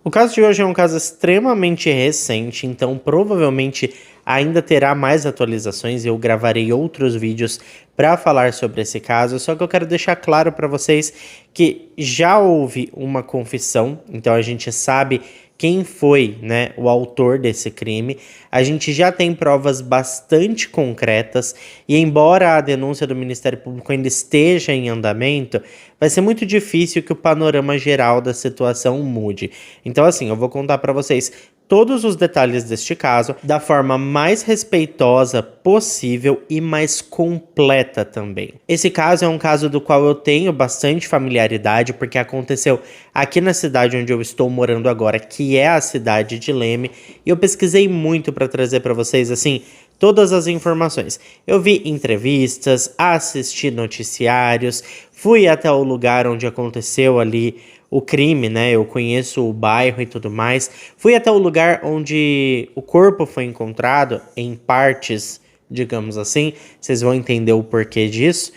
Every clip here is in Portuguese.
O caso de hoje é um caso extremamente recente, então provavelmente ainda terá mais atualizações e eu gravarei outros vídeos para falar sobre esse caso, só que eu quero deixar claro para vocês que já houve uma confissão, então a gente sabe quem foi, né, o autor desse crime. A gente já tem provas bastante concretas e embora a denúncia do Ministério Público ainda esteja em andamento, vai ser muito difícil que o panorama geral da situação mude. Então assim, eu vou contar para vocês todos os detalhes deste caso da forma mais respeitosa possível e mais completa também. Esse caso é um caso do qual eu tenho bastante familiaridade porque aconteceu aqui na cidade onde eu estou morando agora, que é a cidade de Leme, e eu pesquisei muito para trazer para vocês assim todas as informações. Eu vi entrevistas, assisti noticiários, fui até o lugar onde aconteceu ali o crime, né? Eu conheço o bairro e tudo mais. Fui até o lugar onde o corpo foi encontrado, em partes, digamos assim. Vocês vão entender o porquê disso.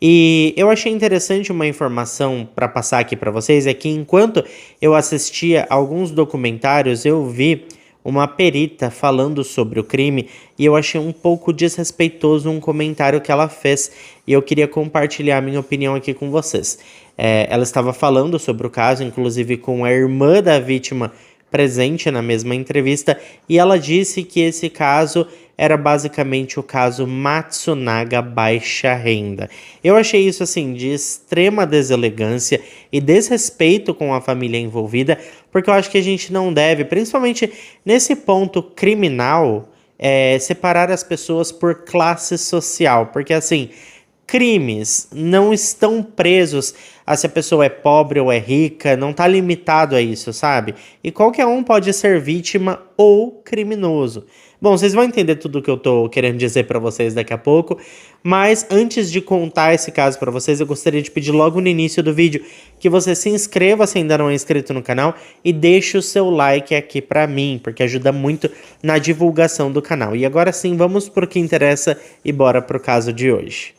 E eu achei interessante uma informação para passar aqui para vocês, é que enquanto eu assistia alguns documentários, eu vi uma perita falando sobre o crime e eu achei um pouco desrespeitoso um comentário que ela fez e eu queria compartilhar a minha opinião aqui com vocês. Ela estava falando sobre o caso, inclusive com a irmã da vítima presente na mesma entrevista, e ela disse que esse caso era basicamente o caso Matsunaga baixa renda. Eu achei isso assim de extrema deselegância e desrespeito com a família envolvida, porque eu acho que a gente não deve, principalmente nesse ponto criminal, separar as pessoas por classe social, porque assim, crimes não estão presos a se a pessoa é pobre ou é rica, não está limitado a isso, sabe? E qualquer um pode ser vítima ou criminoso. Bom, vocês vão entender tudo o que eu tô querendo dizer para vocês daqui a pouco, mas antes de contar esse caso para vocês, eu gostaria de pedir logo no início do vídeo que você se inscreva se ainda não é inscrito no canal e deixe o seu like aqui para mim, porque ajuda muito na divulgação do canal. E agora sim, vamos pro que interessa e bora pro caso de hoje.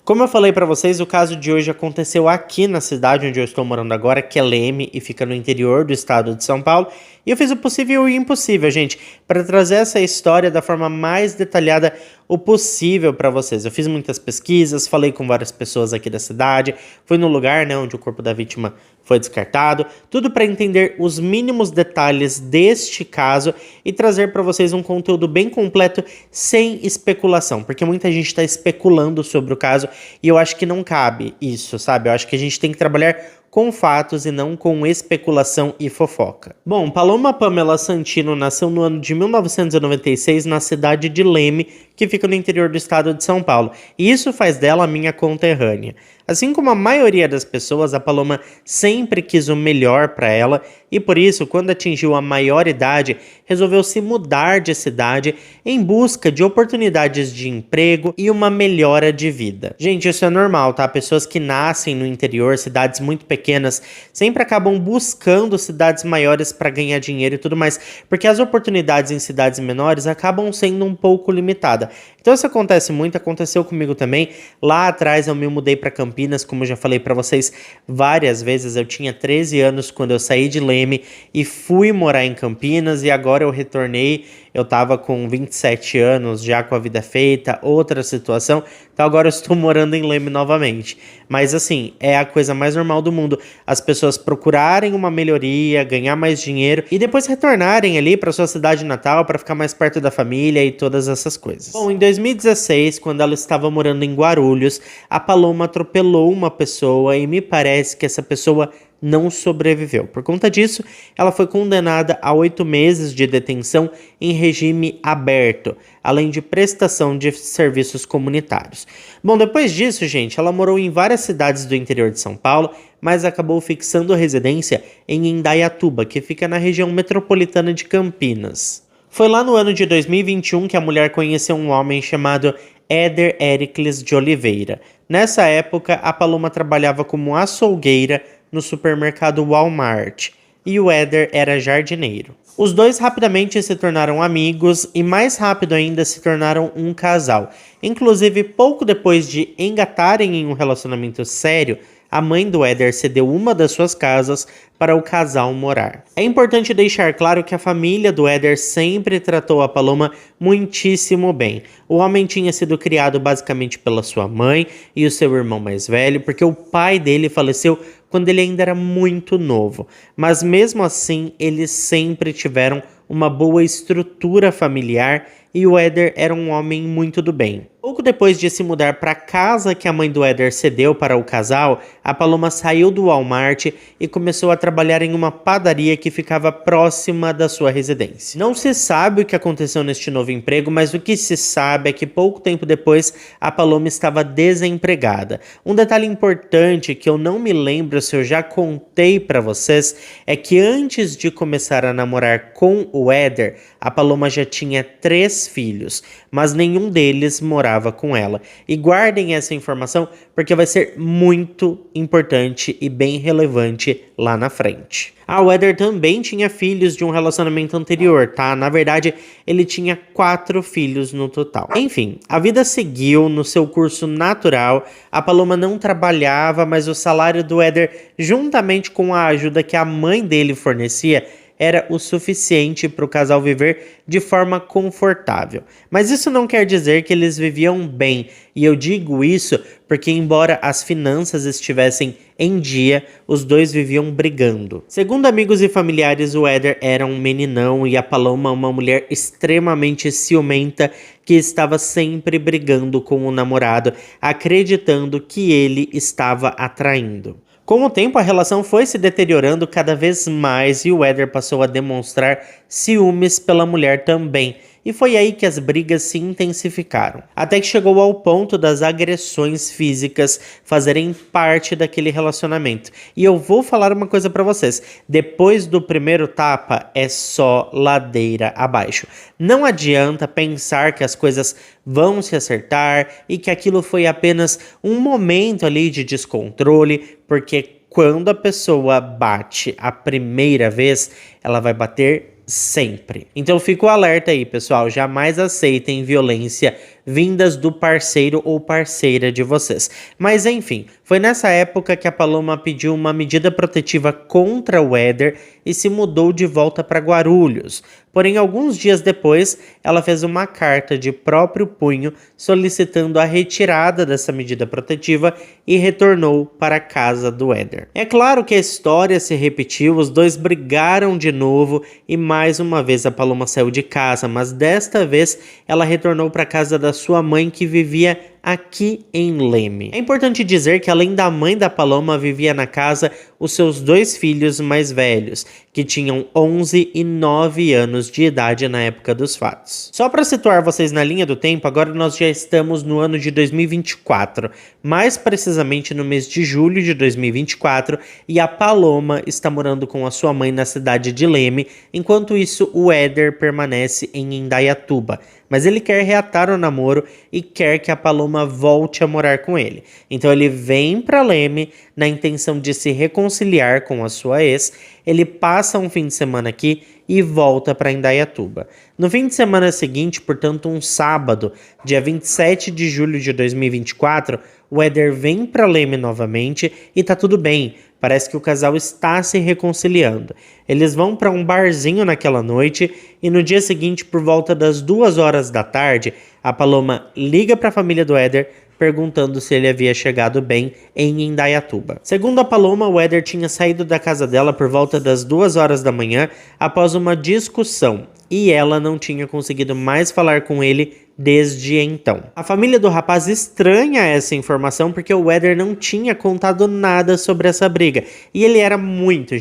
Como eu falei para vocês, o caso de hoje aconteceu aqui na cidade onde eu estou morando agora, que é Leme, e fica no interior do estado de São Paulo. E eu fiz o possível e o impossível, gente, para trazer essa história da forma mais detalhada o possível para vocês. Eu fiz muitas pesquisas, falei com várias pessoas aqui da cidade, fui no lugar, né, onde o corpo da vítima foi descartado, tudo para entender os mínimos detalhes deste caso e trazer para vocês um conteúdo bem completo, sem especulação, porque muita gente está especulando sobre o caso e eu acho que não cabe isso, sabe? Eu acho que a gente tem que trabalhar com fatos e não com especulação e fofoca. Bom, Paloma Pamela Santino nasceu no ano de 1996 na cidade de Leme, que fica no interior do estado de São Paulo, e isso faz dela a minha conterrânea. Assim como a maioria das pessoas, a Paloma sempre quis o melhor para ela e por isso, quando atingiu a maioridade, resolveu se mudar de cidade em busca de oportunidades de emprego e uma melhora de vida. Gente, isso é normal, tá? Pessoas que nascem no interior, cidades muito pequenas, sempre acabam buscando cidades maiores para ganhar dinheiro e tudo mais, porque as oportunidades em cidades menores acabam sendo um pouco limitadas. Então isso acontece muito, aconteceu comigo também. Lá atrás eu me mudei para Campinas, como eu já falei para vocês várias vezes. Eu tinha 13 anos quando eu saí de Leme e fui morar em Campinas e agora eu retornei. Eu tava com 27 anos, já com a vida feita, outra situação. Então agora eu estou morando em Leme novamente. Mas assim, é a coisa mais normal do mundo. As pessoas procurarem uma melhoria, ganhar mais dinheiro e depois retornarem ali para sua cidade natal para ficar mais perto da família e todas essas coisas. Bom, em 2016, quando ela estava morando em Guarulhos, a Paloma atropelou uma pessoa e me parece que essa pessoa não sobreviveu. Por conta disso, ela foi condenada a 8 meses de detenção em regime aberto, além de prestação de serviços comunitários. Bom, depois disso, gente, ela morou em várias cidades do interior de São Paulo, mas acabou fixando residência em Indaiatuba, que fica na região metropolitana de Campinas. Foi lá no ano de 2021 que a mulher conheceu um homem chamado Éder Éricles de Oliveira. Nessa época, a Paloma trabalhava como açougueira no supermercado Walmart e o Éder era jardineiro. Os dois rapidamente se tornaram amigos e mais rápido ainda se tornaram um casal. Inclusive, pouco depois de engatarem em um relacionamento sério, a mãe do Éder cedeu uma das suas casas para o casal morar. É importante deixar claro que a família do Éder sempre tratou a Paloma muitíssimo bem. O homem tinha sido criado basicamente pela sua mãe e o seu irmão mais velho, porque o pai dele faleceu quando ele ainda era muito novo. Mas mesmo assim, eles sempre tiveram uma boa estrutura familiar e o Éder era um homem muito do bem. Pouco depois de se mudar para a casa que a mãe do Éder cedeu para o casal, a Paloma saiu do Walmart e começou a trabalhar em uma padaria que ficava próxima da sua residência. Não se sabe o que aconteceu neste novo emprego, mas o que se sabe é que pouco tempo depois a Paloma estava desempregada. Um detalhe importante que eu não me lembro se eu já contei para vocês é que antes de começar a namorar com o Éder, a Paloma já tinha 3 filhos, mas nenhum deles morava com ela. E guardem essa informação porque vai ser muito importante e bem relevante lá na frente. O Éder também tinha filhos de um relacionamento anterior, tá? Na verdade, ele tinha 4 filhos no total. Enfim, a vida seguiu no seu curso natural. A Paloma não trabalhava, mas o salário do Éder, juntamente com a ajuda que a mãe dele fornecia, era o suficiente para o casal viver de forma confortável. Mas isso não quer dizer que eles viviam bem, e eu digo isso porque, embora as finanças estivessem em dia, os dois viviam brigando. Segundo amigos e familiares, o Éder era um meninão e a Paloma uma mulher extremamente ciumenta que estava sempre brigando com o namorado, acreditando que ele estava atraindo. Com o tempo, a relação foi se deteriorando cada vez mais e o Éder passou a demonstrar ciúmes pela mulher também. E foi aí que as brigas se intensificaram, até que chegou ao ponto das agressões físicas fazerem parte daquele relacionamento. E eu vou falar uma coisa pra vocês, depois do primeiro tapa é só ladeira abaixo. Não adianta pensar que as coisas vão se acertar e que aquilo foi apenas um momento ali de descontrole, porque quando a pessoa bate a primeira vez, ela vai bater sempre. Então fica o alerta aí, pessoal, jamais aceitem violência vindas do parceiro ou parceira de vocês. Mas enfim, foi nessa época que a Paloma pediu uma medida protetiva contra o Éder e se mudou de volta para Guarulhos. Porém, alguns dias depois, ela fez uma carta de próprio punho solicitando a retirada dessa medida protetiva e retornou para a casa do Éder. É claro que a história se repetiu, os dois brigaram de novo e mais uma vez a Paloma saiu de casa, mas desta vez ela retornou para a casa da sua mãe que vivia aqui em Leme. É importante dizer que além da mãe da Paloma vivia na casa os seus 2 filhos mais velhos, que tinham 11 e 9 anos de idade na época dos fatos. Só para situar vocês na linha do tempo, agora nós já estamos no ano de 2024, mais precisamente no mês de julho de 2024, e a Paloma está morando com a sua mãe na cidade de Leme, enquanto isso o Éder permanece em Indaiatuba. Mas ele quer reatar o namoro e quer que a Paloma volte a morar com ele. Então ele vem para Leme na intenção de se reconciliar com a sua ex, ele passa um fim de semana aqui e volta para Indaiatuba. No fim de semana seguinte, portanto um sábado, dia 27 de julho de 2024, o Éder vem para Leme novamente e tá tudo bem. Parece que o casal está se reconciliando. Eles vão para um barzinho naquela noite e no dia seguinte, por volta das 2 horas da tarde, a Paloma liga para a família do Éder perguntando se ele havia chegado bem em Indaiatuba. Segundo a Paloma, o Éder tinha saído da casa dela por volta das 2 horas da manhã após uma discussão e ela não tinha conseguido mais falar com ele desde então. A família do rapaz estranha essa informação porque o Éder não tinha contado nada sobre essa briga e ele era muito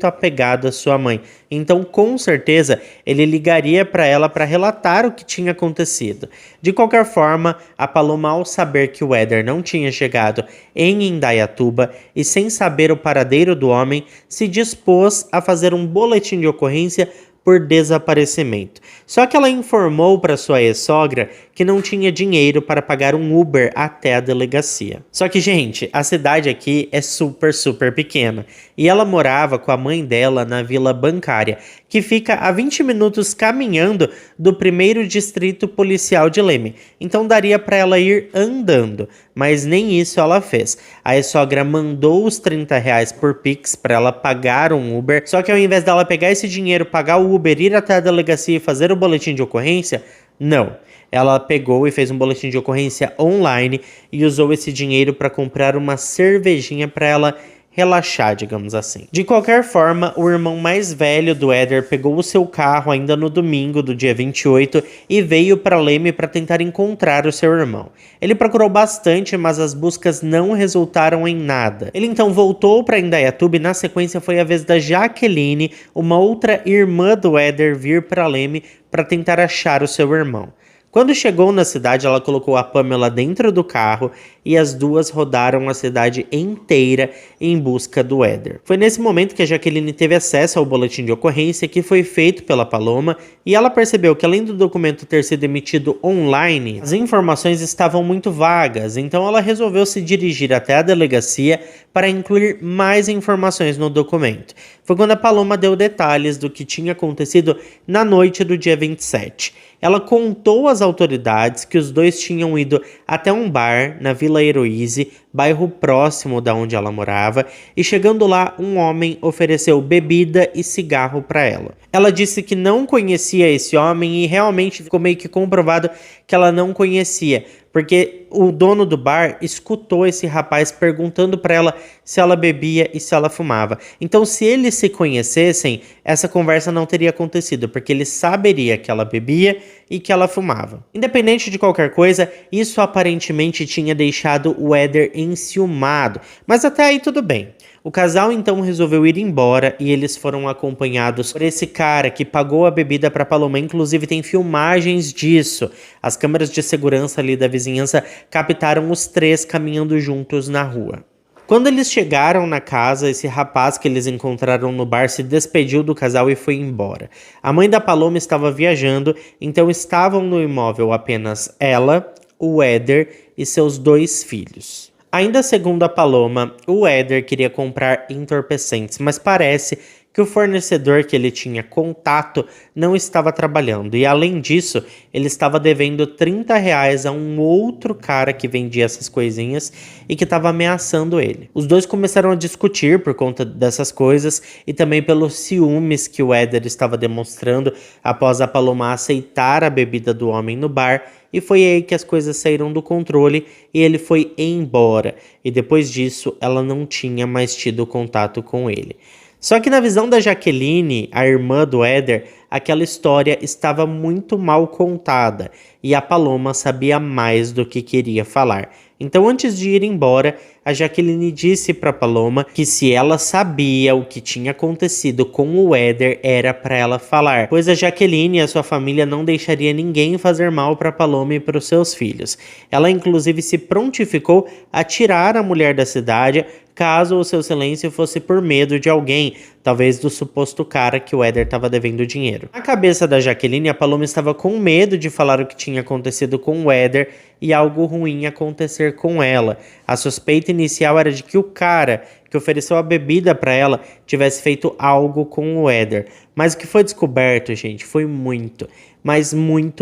apegado à sua mãe. Então, com certeza, ele ligaria para ela para relatar o que tinha acontecido. De qualquer forma, a Paloma, ao saber que o Éder não tinha chegado em Indaiatuba e sem saber o paradeiro do homem, se dispôs a fazer um boletim de ocorrência por desaparecimento. Só que ela informou para sua ex-sogra que não tinha dinheiro para pagar um Uber até a delegacia. Só que, gente, a cidade aqui é super pequena. E ela morava com a mãe dela na Vila Bancária, que fica a 20 minutos caminhando do 1º Distrito Policial de Leme. Então daria para ela ir andando, mas nem isso ela fez. A ex-sogra mandou os R$ 30 por Pix para ela pagar um Uber, só que ao invés dela pegar esse dinheiro, pagar o Uber, ir até a delegacia e fazer o boletim de ocorrência, não. Ela pegou e fez um boletim de ocorrência online e usou esse dinheiro para comprar uma cervejinha para ela relaxar, digamos assim. De qualquer forma, o irmão mais velho do Éder pegou o seu carro ainda no domingo do dia 28 e veio para Leme para tentar encontrar o seu irmão. Ele procurou bastante, mas as buscas não resultaram em nada. Ele então voltou para Indaiatuba e na sequência foi a vez da Jaqueline, uma outra irmã do Éder, vir para Leme para tentar achar o seu irmão. Quando chegou na cidade, ela colocou a Pamela dentro do carro e as duas rodaram a cidade inteira em busca do Éder. Foi nesse momento que a Jaqueline teve acesso ao boletim de ocorrência que foi feito pela Paloma e ela percebeu que, além do documento ter sido emitido online, as informações estavam muito vagas, então ela resolveu se dirigir até a delegacia para incluir mais informações no documento. Foi quando a Paloma deu detalhes do que tinha acontecido na noite do dia 27. Ela contou às autoridades que os dois tinham ido até um bar na Vila Heroíse, bairro próximo da onde ela morava, e chegando lá, um homem ofereceu bebida e cigarro para ela. Ela disse que não conhecia esse homem e realmente ficou meio que comprovado que ela não conhecia, porque o dono do bar escutou esse rapaz perguntando para ela se ela bebia e se ela fumava. Então, se eles se conhecessem, essa conversa não teria acontecido, porque ele saberia que ela bebia e que ela fumava. Independente de qualquer coisa, isso aparentemente tinha deixado o Éder enciumado, mas até aí tudo bem. O casal então resolveu ir embora e eles foram acompanhados por esse cara que pagou a bebida para Paloma. Inclusive tem filmagens disso. As câmeras de segurança ali da vizinhança captaram os três caminhando juntos na rua. Quando eles chegaram na casa, esse rapaz que eles encontraram no bar se despediu do casal e foi embora. A mãe da Paloma estava viajando, então estavam no imóvel apenas ela, o Éder e seus 2 filhos. Ainda segundo a Paloma, o Éder queria comprar entorpecentes, mas parece que o fornecedor que ele tinha contato não estava trabalhando. E além disso, ele estava devendo R$ 30 a um outro cara que vendia essas coisinhas e que estava ameaçando ele. Os dois começaram a discutir por conta dessas coisas e também pelos ciúmes que o Éder estava demonstrando após a Paloma aceitar a bebida do homem no bar. E foi aí que as coisas saíram do controle e ele foi embora. E depois disso, ela não tinha mais tido contato com ele. Só que na visão da Jaqueline, a irmã do Éder, aquela história estava muito mal contada e a Paloma sabia mais do que queria falar. Então, antes de ir embora, a Jaqueline disse para Paloma que se ela sabia o que tinha acontecido com o Éder, era para ela falar, pois a Jaqueline e a sua família não deixaria ninguém fazer mal para Paloma e para os seus filhos. Ela inclusive se prontificou a tirar a mulher da cidade, caso o seu silêncio fosse por medo de alguém, talvez do suposto cara que o Éder estava devendo dinheiro. Na cabeça da Jaqueline, a Paloma estava com medo de falar o que tinha acontecido com o Éder e algo ruim acontecer com ela. A suspeita inicial era de que o cara que ofereceu a bebida para ela tivesse feito algo com o Éder. Mas o que foi descoberto, gente, foi muito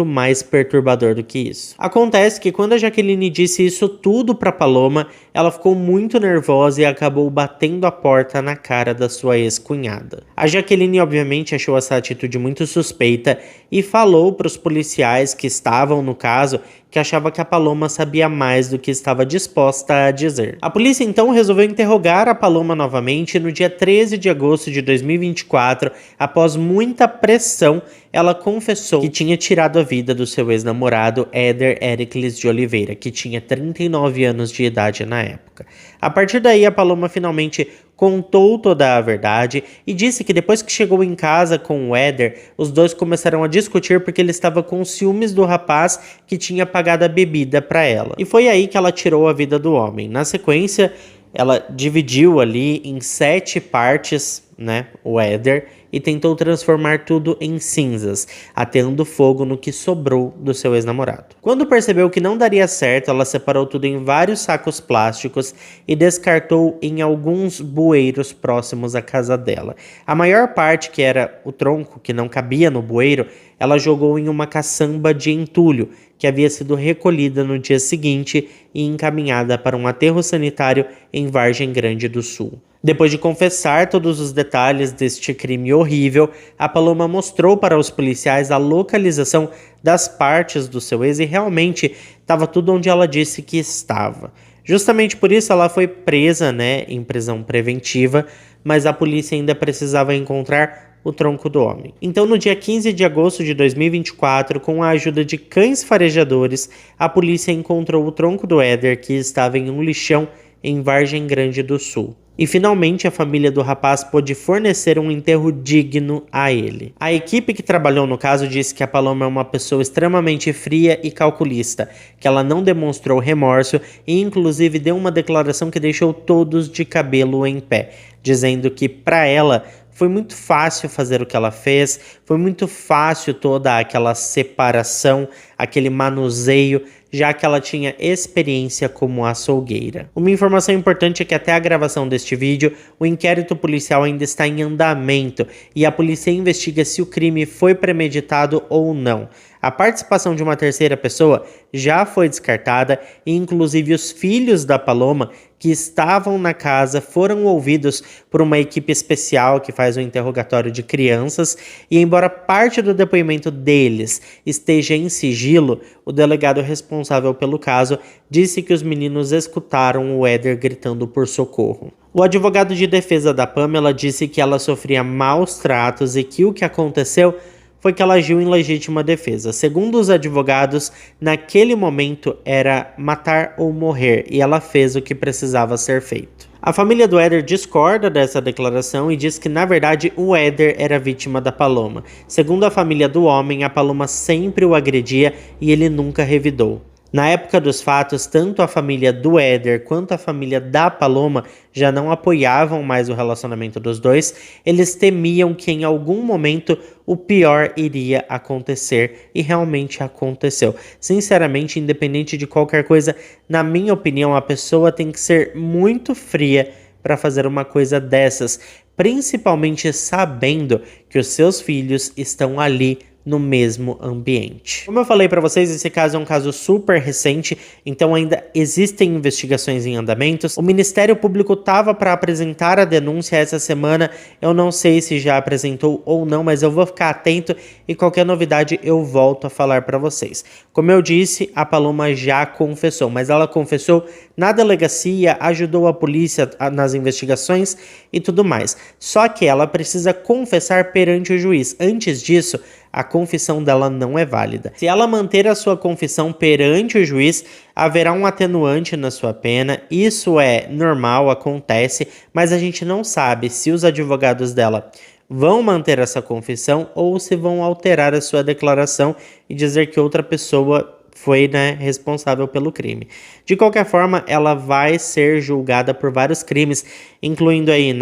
mais perturbador do que isso. Acontece que quando a Jaqueline disse isso tudo para Paloma, ela ficou muito nervosa e acabou batendo a porta na cara da sua ex-cunhada. A Jaqueline obviamente achou essa atitude muito suspeita e falou para os policiais que estavam no caso que achava que a Paloma sabia mais do que estava disposta a dizer. A polícia então resolveu interrogar a Paloma novamente no dia 13 de agosto de 2024. Após muita pressão, ela confessou que tinha tirado a vida do seu ex-namorado Éder Éricles de Oliveira, que tinha 39 anos de idade na época. A partir daí, a Paloma finalmente contou toda a verdade e disse que depois que chegou em casa com o Éder, os dois começaram a discutir porque ele estava com ciúmes do rapaz que tinha pagado a bebida para ela. E foi aí que ela tirou a vida do homem. Na sequência, ela dividiu ali em 7 partes, né, o éder, e tentou transformar tudo em cinzas, ateando fogo no que sobrou do seu ex-namorado. Quando percebeu que não daria certo, ela separou tudo em vários sacos plásticos e descartou em alguns bueiros próximos à casa dela. A maior parte, que era o tronco, que não cabia no bueiro, ela jogou em uma caçamba de entulho, que havia sido recolhida no dia seguinte e encaminhada para um aterro sanitário em Vargem Grande do Sul. Depois de confessar todos os detalhes deste crime horrível, a Paloma mostrou para os policiais a localização das partes do seu ex e realmente estava tudo onde ela disse que estava. Justamente por isso ela foi presa, em prisão preventiva, mas a polícia ainda precisava encontrar o tronco do homem. Então, no dia 15 de agosto de 2024, com a ajuda de cães farejadores, a polícia encontrou o tronco do Éder, que estava em um lixão em Vargem Grande do Sul. E finalmente a família do rapaz pôde fornecer um enterro digno a ele. A equipe que trabalhou no caso disse que a Paloma é uma pessoa extremamente fria e calculista, que ela não demonstrou remorso e inclusive deu uma declaração que deixou todos de cabelo em pé, dizendo que para ela foi muito fácil fazer o que ela fez, foi muito fácil toda aquela separação, aquele manuseio, já que ela tinha experiência como açougueira. Uma informação importante é que até a gravação deste vídeo, o inquérito policial ainda está em andamento e a polícia investiga se o crime foi premeditado ou não. A participação de uma terceira pessoa já foi descartada e inclusive os filhos da Paloma que estavam na casa foram ouvidos por uma equipe especial que faz o interrogatório de crianças e embora parte do depoimento deles esteja em sigilo, o delegado responsável pelo caso disse que os meninos escutaram o Éder gritando por socorro. O advogado de defesa da Pamela disse que ela sofria maus tratos e que o que aconteceu foi que ela agiu em legítima defesa. Segundo os advogados, naquele momento era matar ou morrer e ela fez o que precisava ser feito. A família do Éder discorda dessa declaração e diz que, na verdade, o Éder era vítima da Paloma. Segundo a família do homem, a Paloma sempre o agredia e ele nunca revidou. Na época dos fatos, tanto a família do Éder quanto a família da Paloma já não apoiavam mais o relacionamento dos dois. Eles temiam que em algum momento o pior iria acontecer e realmente aconteceu. Sinceramente, independente de qualquer coisa, na minha opinião, a pessoa tem que ser muito fria para fazer uma coisa dessas, principalmente sabendo que os seus filhos estão ali no mesmo ambiente. Como eu falei para vocês, esse caso é um caso super recente, então ainda existem investigações em andamentos. O Ministério Público estava para apresentar a denúncia essa semana, eu não sei se já apresentou ou não, mas eu vou ficar atento e qualquer novidade eu volto a falar para vocês. Como eu disse, a Paloma já confessou, mas ela confessou na delegacia, ajudou a polícia nas investigações e tudo mais. Só que ela precisa confessar perante o juiz. Antes disso, a confissão dela não é válida. Se ela manter a sua confissão perante o juiz, haverá um atenuante na sua pena. Isso é normal, acontece, mas a gente não sabe se os advogados dela vão manter essa confissão ou se vão alterar a sua declaração e dizer que outra pessoa foi, responsável pelo crime. De qualquer forma, ela vai ser julgada por vários crimes, incluindo aí,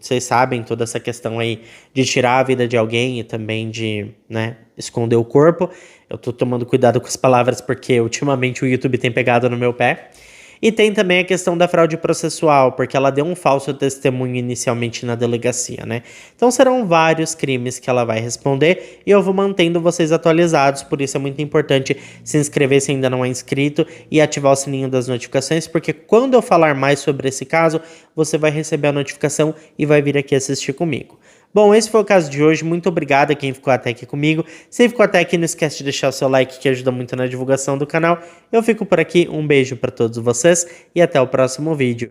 vocês sabem toda essa questão aí de tirar a vida de alguém e também de, esconder o corpo. Eu tô tomando cuidado com as palavras porque ultimamente o YouTube tem pegado no meu pé. E tem também a questão da fraude processual, porque ela deu um falso testemunho inicialmente na delegacia, Então serão vários crimes que ela vai responder e eu vou mantendo vocês atualizados, por isso é muito importante se inscrever se ainda não é inscrito e ativar o sininho das notificações, porque quando eu falar mais sobre esse caso, você vai receber a notificação e vai vir aqui assistir comigo. Bom, esse foi o caso de hoje, muito obrigado a quem ficou até aqui comigo. Se ficou até aqui, não esquece de deixar o seu like que ajuda muito na divulgação do canal. Eu fico por aqui, um beijo para todos vocês e até o próximo vídeo.